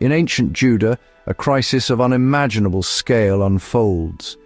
In ancient Judah, a crisis of unimaginable scale unfolds.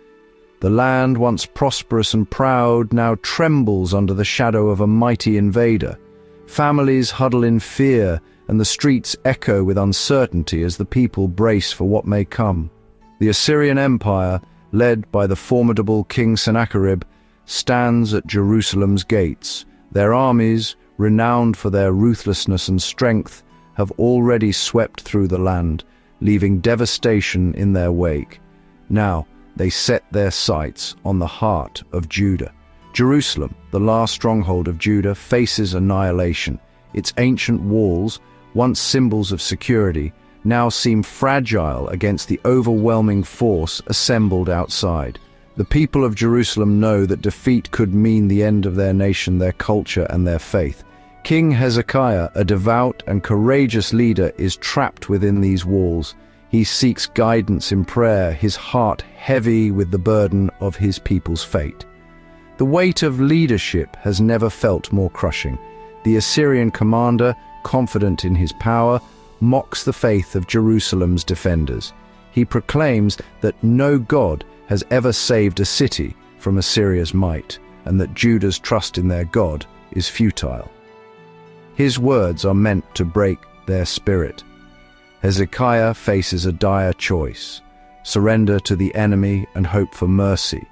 The land, once prosperous and proud, now trembles under the shadow of a mighty invader. Families huddle in fear, and the streets echo with uncertainty as the people brace for what may come. The Assyrian Empire, led by the formidable King Sennacherib, stands at Jerusalem's gates. Their armies, renowned for their ruthlessness and strength, have already swept through the land, leaving devastation in their wake. Now, they set their sights on the heart of Judah. Jerusalem, the last stronghold of Judah, faces annihilation. Its ancient walls, once symbols of security, now seem fragile against the overwhelming force assembled outside. The people of Jerusalem know that defeat could mean the end of their nation, their culture, and their faith. King Hezekiah, a devout and courageous leader, is trapped within these walls. He seeks guidance in prayer, his heart heavy with the burden of his people's fate. The weight of leadership has never felt more crushing. The Assyrian commander, confident in his power, mocks the faith of Jerusalem's defenders. He proclaims that no God has ever saved a city from Assyria's might, and that Judah's trust in their God is futile. His words are meant to break their spirit. Hezekiah faces a dire choice: surrender to the enemy and hope for mercy,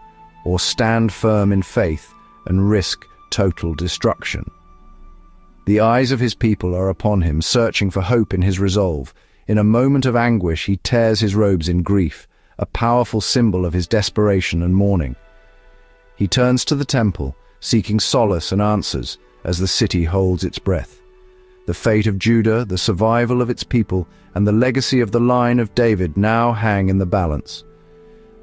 or stand firm in faith and risk total destruction. The eyes of his people are upon him, searching for hope in his resolve. In a moment of anguish, he tears his robes in grief, a powerful symbol of his desperation and mourning. He turns to the temple, seeking solace and answers as the city holds its breath. The fate of Judah, the survival of its people, and the legacy of the line of David now hang in the balance.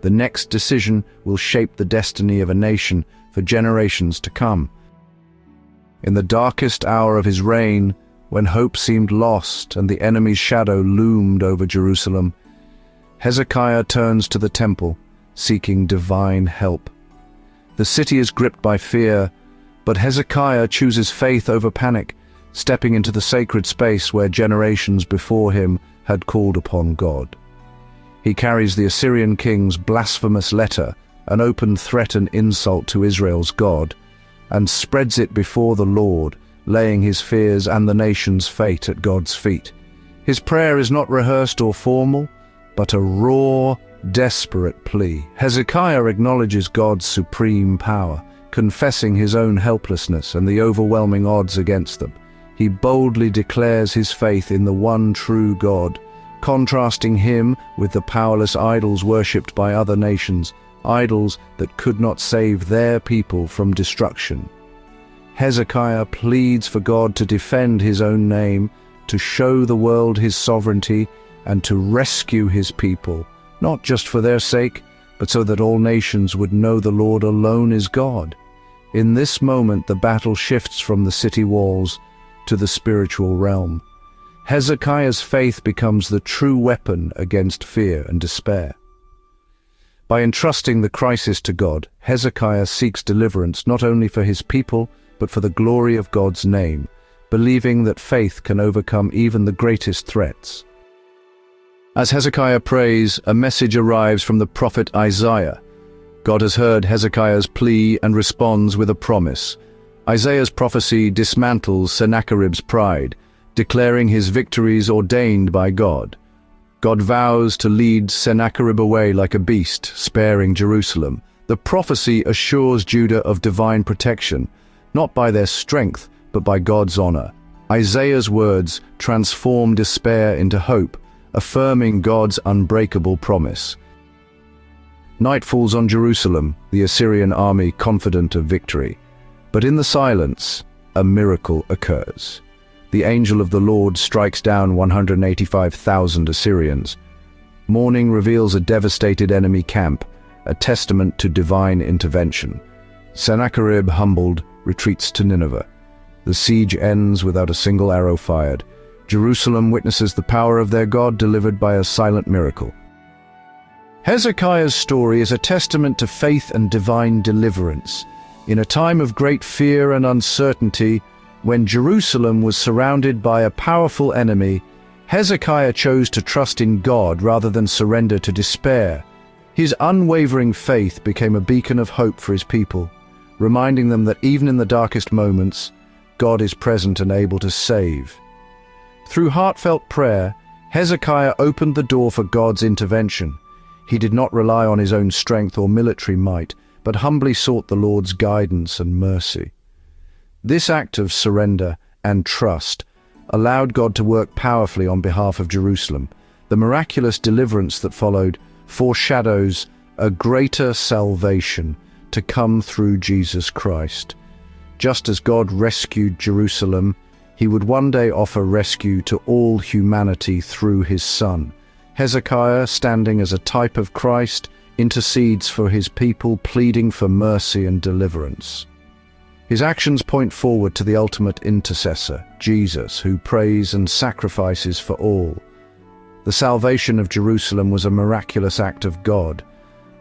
The next decision will shape the destiny of a nation for generations to come. In the darkest hour of his reign, when hope seemed lost and the enemy's shadow loomed over Jerusalem, Hezekiah turns to the temple, seeking divine help. The city is gripped by fear, but Hezekiah chooses faith over panic, stepping into the sacred space where generations before him had called upon God. He carries the Assyrian king's blasphemous letter, an open threat and insult to Israel's God, and spreads it before the Lord, laying his fears and the nation's fate at God's feet. His prayer is not rehearsed or formal, but a raw, desperate plea. Hezekiah acknowledges God's supreme power, confessing his own helplessness and the overwhelming odds against them. He boldly declares his faith in the one true God, contrasting him with the powerless idols worshipped by other nations, idols that could not save their people from destruction. Hezekiah pleads for God to defend his own name, to show the world his sovereignty, and to rescue his people, not just for their sake, but so that all nations would know the Lord alone is God. In this moment, the battle shifts from the city walls to the spiritual realm. Hezekiah's faith becomes the true weapon against fear and despair. By entrusting the crisis to God, Hezekiah seeks deliverance not only for his people, but for the glory of God's name, believing that faith can overcome even the greatest threats. As Hezekiah prays, a message arrives from the prophet Isaiah. God has heard Hezekiah's plea and responds with a promise. Isaiah's prophecy dismantles Sennacherib's pride, declaring his victories ordained by God. God vows to lead Sennacherib away like a beast, sparing Jerusalem. The prophecy assures Judah of divine protection, not by their strength, but by God's honor. Isaiah's words transform despair into hope, affirming God's unbreakable promise. Night falls on Jerusalem, the Assyrian army confident of victory. But in the silence, a miracle occurs. The angel of the Lord strikes down 185,000 Assyrians. Morning reveals a devastated enemy camp, a testament to divine intervention. Sennacherib, humbled, retreats to Nineveh. The siege ends without a single arrow fired. Jerusalem witnesses the power of their God delivered by a silent miracle. Hezekiah's story is a testament to faith and divine deliverance. In a time of great fear and uncertainty, when Jerusalem was surrounded by a powerful enemy, Hezekiah chose to trust in God rather than surrender to despair. His unwavering faith became a beacon of hope for his people, reminding them that even in the darkest moments, God is present and able to save. Through heartfelt prayer, Hezekiah opened the door for God's intervention. He did not rely on his own strength or military might, but humbly sought the Lord's guidance and mercy. This act of surrender and trust allowed God to work powerfully on behalf of Jerusalem. The miraculous deliverance that followed foreshadows a greater salvation to come through Jesus Christ. Just as God rescued Jerusalem, he would one day offer rescue to all humanity through his Son. Hezekiah, standing as a type of Christ, intercedes for his people, pleading for mercy and deliverance. His actions point forward to the ultimate intercessor, Jesus, who prays and sacrifices for all. The salvation of Jerusalem was a miraculous act of God,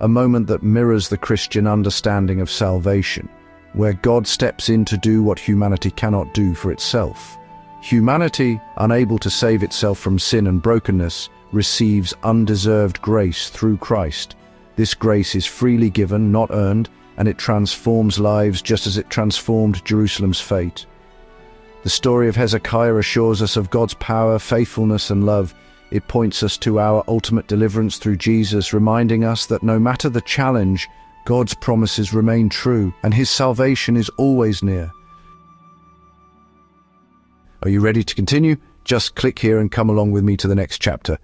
a moment that mirrors the Christian understanding of salvation, where God steps in to do what humanity cannot do for itself. Humanity, unable to save itself from sin and brokenness, receives undeserved grace through Christ. This grace is freely given, not earned, and it transforms lives just as it transformed Jerusalem's fate. The story of Hezekiah assures us of God's power, faithfulness, and love. It points us to our ultimate deliverance through Jesus, reminding us that no matter the challenge, God's promises remain true, and his salvation is always near. Are you ready to continue? Just click here and come along with me to the next chapter.